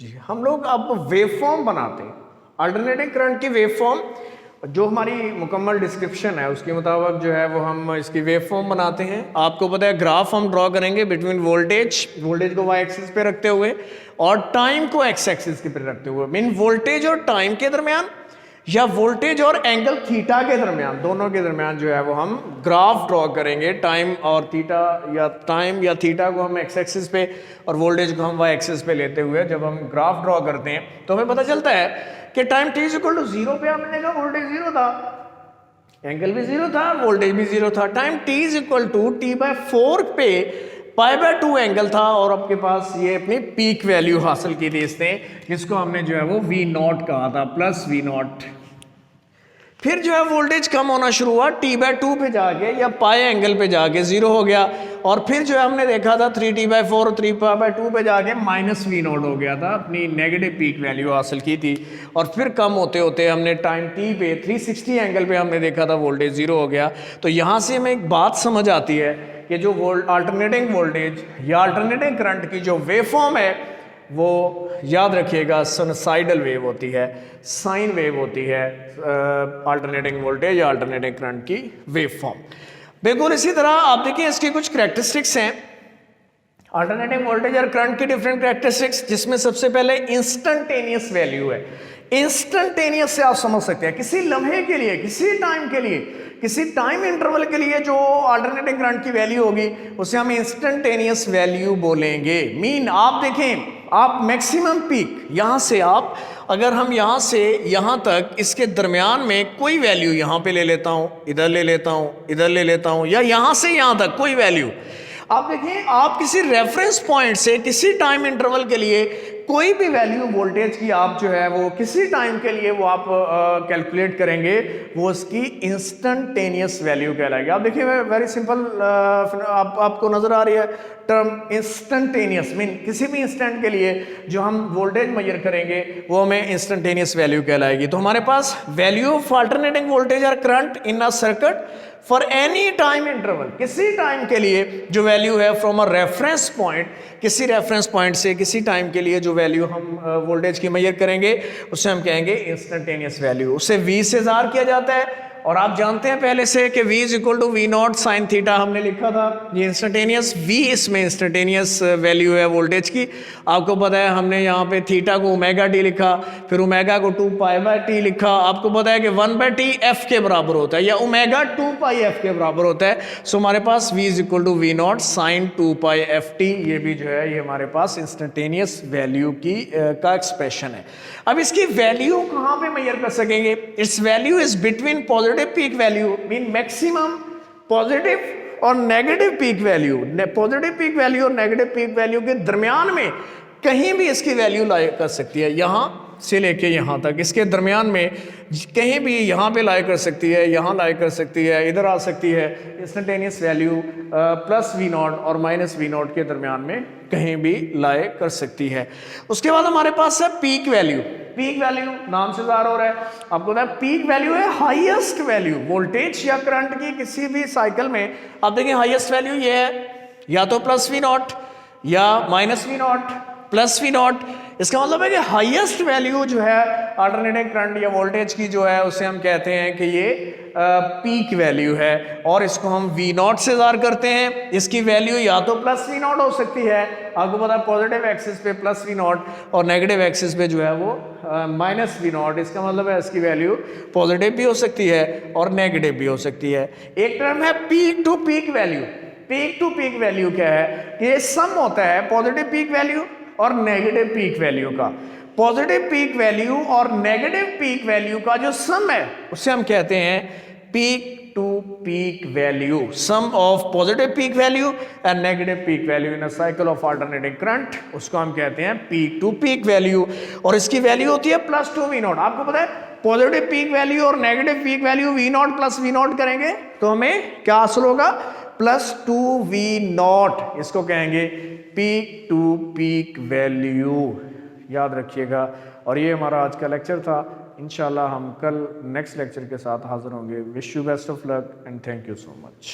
जी, हम लोग अब वेवफॉर्म बनाते हैं, अल्टरनेटिंग करंट की वेवफॉर्म। जो हमारी मुकम्मल डिस्क्रिप्शन है उसके मुताबिक जो है वो हम इसकी वेवफॉर्म बनाते हैं। आपको पता है ग्राफ हम ड्रॉ करेंगे बिटवीन वोल्टेज को वाई एक्सिस पे रखते हुए और टाइम को एक्स एक्सिस के पे रखते हुए, मीन वोल्टेज और टाइम के दरमियान या वोल्टेज और एंगल थीटा के दरमियान, दोनों के दरमियान जो है वो हम ग्राफ ड्रॉ करेंगे। टाइम और थीटा या टाइम या थीटा को हम एक्स एक्सिस पे और वोल्टेज को हम वाई एक्सिस पे लेते हुए जब हम ग्राफ ड्रॉ करते हैं तो हमें पता चलता है कि time t equal to zero पे हमने देखा वोल्टेज जीरो था, एंगल भी जीरो था, वोल्टेज भी जीरो था। Time t equal to t/4 पे π/2 एंगल था और आपके पास ये अपनी पीक वैल्यू हासिल की थी इसने, जिसको हमने जो है वो v0 कहा था, प्लस v0। फिर जो है वोल्टेज कम होना शुरू हुआ t/2 पे जाके या पाई एंगल पे जाके जीरो हो गया और फिर जो है हमने देखा था 3t/4 और 3π/2 पे जाके -v0 हो गया था, अपनी नेगेटिव पीक वैल्यू हासिल की थी। और फिर कम होते होते हमने टाइम t पे 360 एंगल पे हमने देखा था वोल्टेज जीरो हो गया। तो यहाँ से हमें एक बात समझ आती है कि जो अल्टरनेटिंग वोल्टेज या अल्टरनेटिंग करंट की जो वेवफॉर्म है वो याद रखिएगा साइनसाइडल वेव होती है, साइन वेव होती है अल्टरनेटिंग वोल्टेज या अल्टरनेटिंग करंट की वेवफॉर्म। बिल्कुल इसी तरह आप देखिए इसकी कुछ कैरेक्टरिस्टिक्स हैं अल्टरनेटिंग वोल्टेज और करंट की, डिफरेंट कैरेक्टरिस्टिक्स, जिसमें सबसे पहले इंस्टेंटेनियस वैल्यू है। इंस्टेंटेनियस से आप समझ सकते हैं किसी लम्हे के लिए, किसी टाइम के लिए, किसी टाइम इंटरवल के लिए जो अल्टरनेटिंग करंट की वैल्यू होगी उसे हम इंस्टेंटेनियस वैल्यू बोलेंगे। मीन आप देखें, आप मैक्सिमम पीक यहां से आप अगर हम यहां से यहां तक इसके दरमियान में कोई वैल्यू यहां पे ले लेता हूं, इधर ले लेता हूं, इधर ले लेता हूं, या यहां से यहां तक कोई वैल्यू, आप देखिए आप किसी रेफरेंस पॉइंट से किसी टाइम इंटरवल के लिए कोई भी वैल्यू वोल्टेज की आप जो है वो किसी टाइम के लिए वो आप कैलकुलेट करेंगे, वो उसकी इंस्टेंटेनियस वैल्यू कहलाएगी। आप देखिए वेरी सिंपल, आपको नजर आ रही है टर्म इंस्टेंटेनियस, मीन किसी भी इंस्टेंट के लिए जो हम वोल्टेज मेजर करेंगे वो हमें इंस्टेंटेनियस वैल्यू कहलाएगी। तो हमारे पास वैल्यू ऑफ अल्टरनेटिंग वोल्टेज और current in a circuit for any time interval, किसी टाइम के लिए जो वैल्यू है फ्रॉम अ रेफरेंस पॉइंट, किसी रेफरेंस पॉइंट से किसी टाइम के लिए जो वैल्यू हम वोल्टेज की मेजर करेंगे उसे हम कहेंगे इंस्टेंटेनियस वैल्यू। उसे v से ज़ाहिर किया जाता है और आप जानते हैं पहले से कि v equal to v0 sine theta हमने लिखा था, ये इंस्टेंटेनियस v, इसमें इंस्टेंटेनियस वैल्यू है वोल्टेज की। आपको पता है हमने यहाँ पे थीटा को ओमेगा t लिखा, फिर ओमेगा को 2π/t लिखा। आपको पता है कि 1/t f के बराबर होता है या ओमेगा 2πf के बराबर होता है। सो हमारे पास v equal to v0 sine 2πft, ये भी जो है ये हमारे पास इंस्टेंटेनियस वैल्यू की का एक्सप्रेशन है। अब इसकी वैल्यू कहाँ पे मेजर कर सकेंगे? Its value is between positive peak value, mean maximum positive और negative peak value, positive peak value और नेगेटिव पीक वैल्यू के दरमियान में कहीं भी इसकी वैल्यू लाई कर सकती है, यहां से लेके यहां तक, इसके दरमियान में कहीं भी यहां पे लाई कर सकती है, यहां लाई कर सकती है, इधर आ सकती है। इंस्टेंटेनियस वैल्यू प्लस v0 और माइनस v0 के दरमियान में कहीं भी लाई कर सकती है। उसके बाद हमारे पास है पीक वैल्यू। पीक वैल्यू नाम से ज़ाहिर हो रहा है, आपको पता है पीक वैल्यू है हाईएस्ट वैल्यू वोल्टेज या करंट की किसी भी साइकिल में। आप देखिए हाईएस्ट वैल्यू ये है या तो प्लस v0 या माइनस v0 प्लस v0। इसका मतलब है कि हाईएस्ट वैल्यू जो है अल्टरनेटिंग करंट या वोल्टेज की जो है उसे हम कहते हैं कि ये पीक वैल्यू है और इसको हम v0 से ज़ाहिर करते हैं। इसकी वैल्यू या तो प्लस v0 हो सकती है, आपको पता है पॉजिटिव एक्सिस पे प्लस v0 और नेगेटिव एक्सिस पे जो है वो माइनस v0। इसका मतलब है इसकी वैल्यू पॉजिटिव भी हो सकती है और नेगेटिव भी हो सकती है। एक टर्म है peak to peak value. Peak to peak value क्या है कि ये सम होता है पॉजिटिव पीक वैल्यू और नेगेटिव पीक वैल्यू का। पॉजिटिव पीक वैल्यू और नेगेटिव पीक वैल्यू का जो सम है उसे हम कहते हैं peak to peak value, sum of positive peak value and negative peak value in a cycle of alternating current, उसको हम कहते हैं पीक टू पीक वैल्यू। और इसकी वैल्यू होती है प्लस 2v0। आपको पता है पॉजिटिव पीक वैल्यू और negative peak value v0 plus v0 करेंगे तो हमें क्या हासिल होगा? Plus 2v0। इसको कहेंगे पीक टू पीक वैल्यू, याद रखिएगा। और ये हमारा आज का लेक्चर था। इंशाल्लाह हम कल नेक्स्ट लेक्चर के साथ हाजिर होंगे। Wish you best of luck and thank you so much.